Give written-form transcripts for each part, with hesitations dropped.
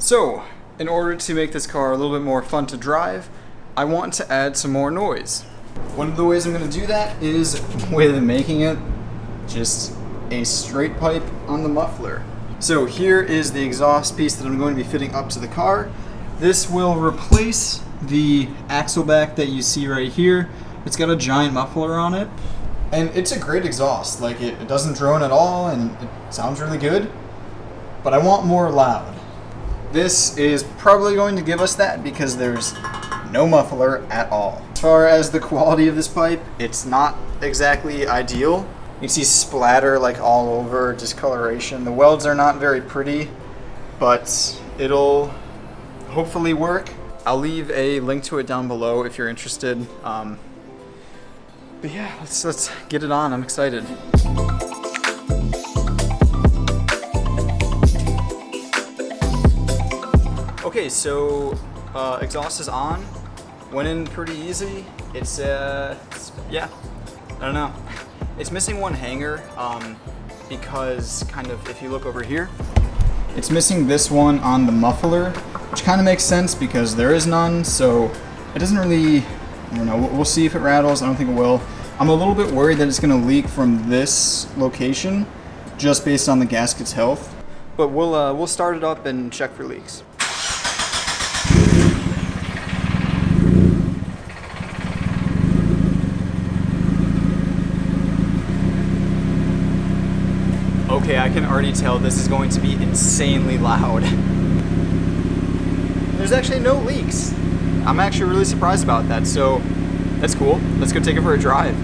So, in order to make this car a little bit more fun to drive, I want to add some more noise. One of the ways I'm going to do that is with making it just a straight pipe on the muffler. So here is the exhaust piece that I'm going to be fitting up to the car. This will replace the Axleback that you see right here. It's got a giant muffler on it. And it's a great exhaust. Like it doesn't drone at all and it sounds really good. But I want more loud. This is probably going to give us that because there's no muffler at all. As far as the quality of this pipe, it's not exactly ideal. You can see splatter like all over, discoloration. The welds are not very pretty, but it'll hopefully work. I'll leave a link to it down below if you're interested. But yeah, let's get it on. I'm excited. Okay, so exhaust is on. Went in pretty easy. It's yeah, I don't know. It's missing one hanger because kind of if you look over here, it's missing this one on the muffler, which kind of makes sense because there is none. So it doesn't really, I don't know. We'll see if it rattles. I don't think it will. I'm a little bit worried that it's going to leak from this location, just based on the gasket's health. But we'll start it up and check for leaks. Okay, I can already tell this is going to be insanely loud. There's actually no leaks. I'm actually really surprised about that, so that's cool. Let's go take it for a drive.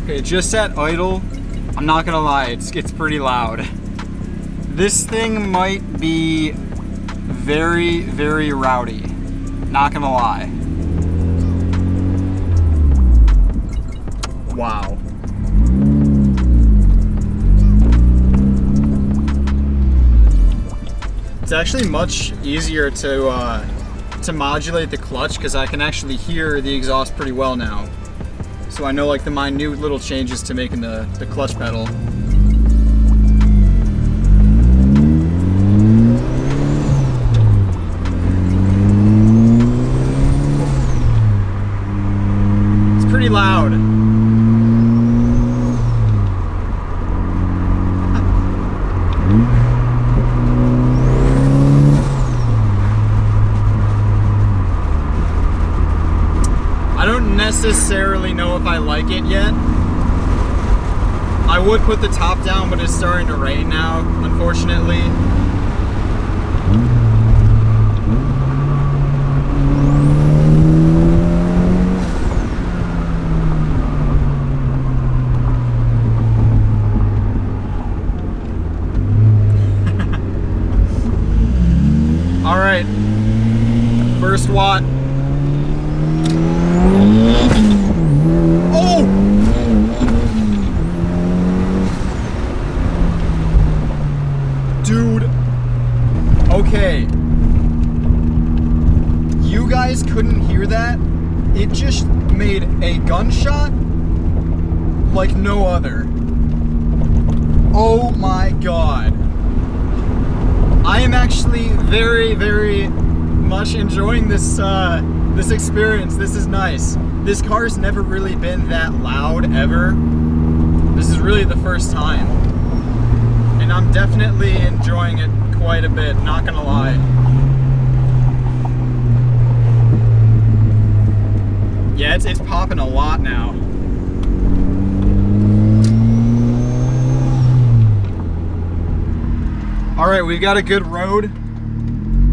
Okay, just at idle, I'm not gonna lie, it's pretty loud. This thing might be very, very rowdy. Not gonna lie. Wow. It's actually much easier to modulate the clutch because I can actually hear the exhaust pretty well now. So I know like the minute little changes to making the clutch pedal. It's pretty loud. Necessarily know if I like it yet. I would put the top down, but it's starting to rain now, unfortunately. All right, first watt. Okay, you guys couldn't hear that? It just made a gunshot like no other. Oh my god. I am actually very, very much enjoying this this experience. This is nice. This car's never really been that loud ever. This is really the first time. And I'm definitely enjoying it quite a bit, not gonna lie. Yeah, it's popping a lot now. All right, we've got a good road.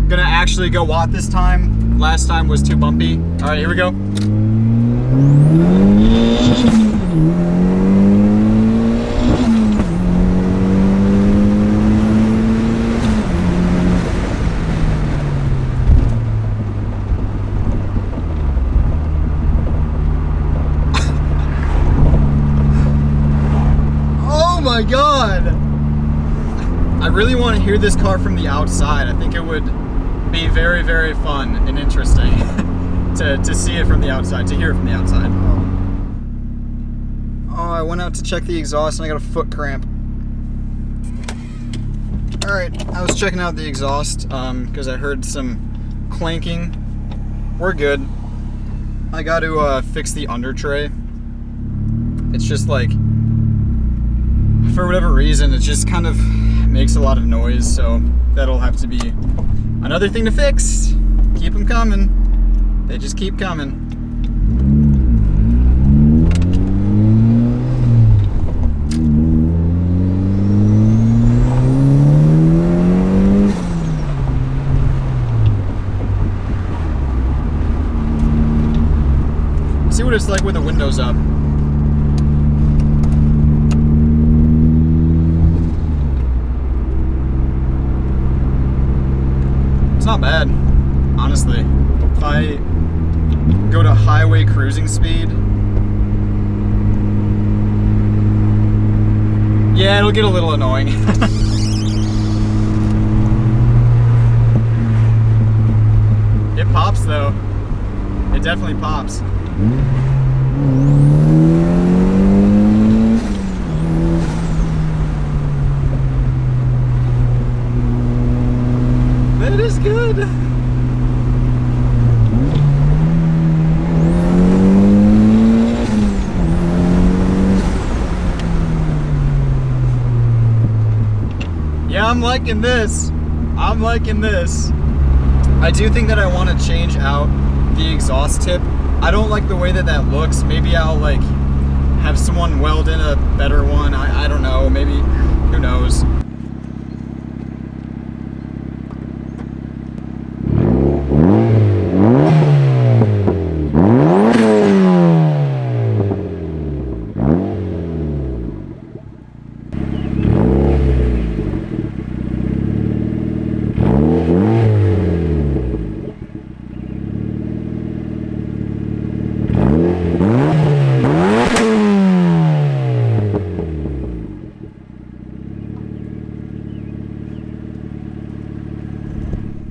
Gonna actually go watt this time. Last time was too bumpy. All right, here we go. Oh my God. I really want to hear this car from the outside. I think it would be very, very fun and interesting to see it from the outside, to hear it from the outside. Oh, I went out to check the exhaust and I got a foot cramp. Alright, I was checking out the exhaust because I heard some clanking. We're good. I got to fix the under tray. It's just like, for whatever reason, it just kind of makes a lot of noise, so that'll have to be another thing to fix. Keep them coming. They just keep coming. See what it's like with the windows up. It's not bad, honestly. If I go to highway cruising speed, yeah, it'll get a little annoying. It pops though. It definitely pops. That is good. Yeah, I'm liking this. I'm liking this. I do think that I want to change out the exhaust tip. I don't like the way that that looks. Maybe I'll like have someone weld in a better one. I don't know. Maybe, who knows.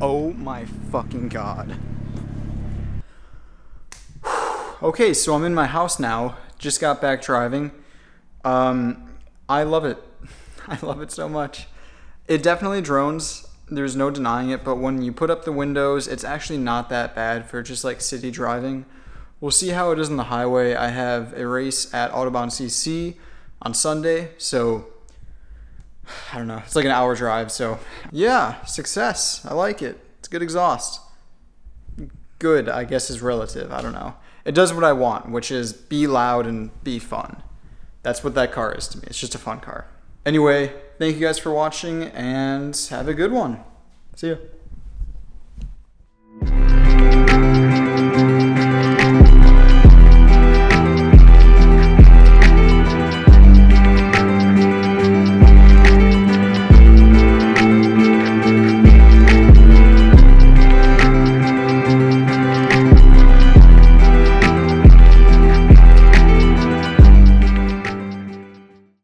Oh my fucking god. Okay, so I'm in my house now. Just got back driving. I love it. I love it so much. It definitely drones. There's no denying it, but when you put up the windows, it's actually not that bad for just like city driving. We'll see how it is on the highway. I have a race at Autobahn CC on Sunday, so I don't know. It's like an hour drive, so yeah, success. I like it. It's good exhaust. Good, I guess, is relative. I don't know. It does what I want, which is be loud and be fun. That's what that car is to me. It's just a fun car. Anyway, thank you guys for watching and have a good one. See ya.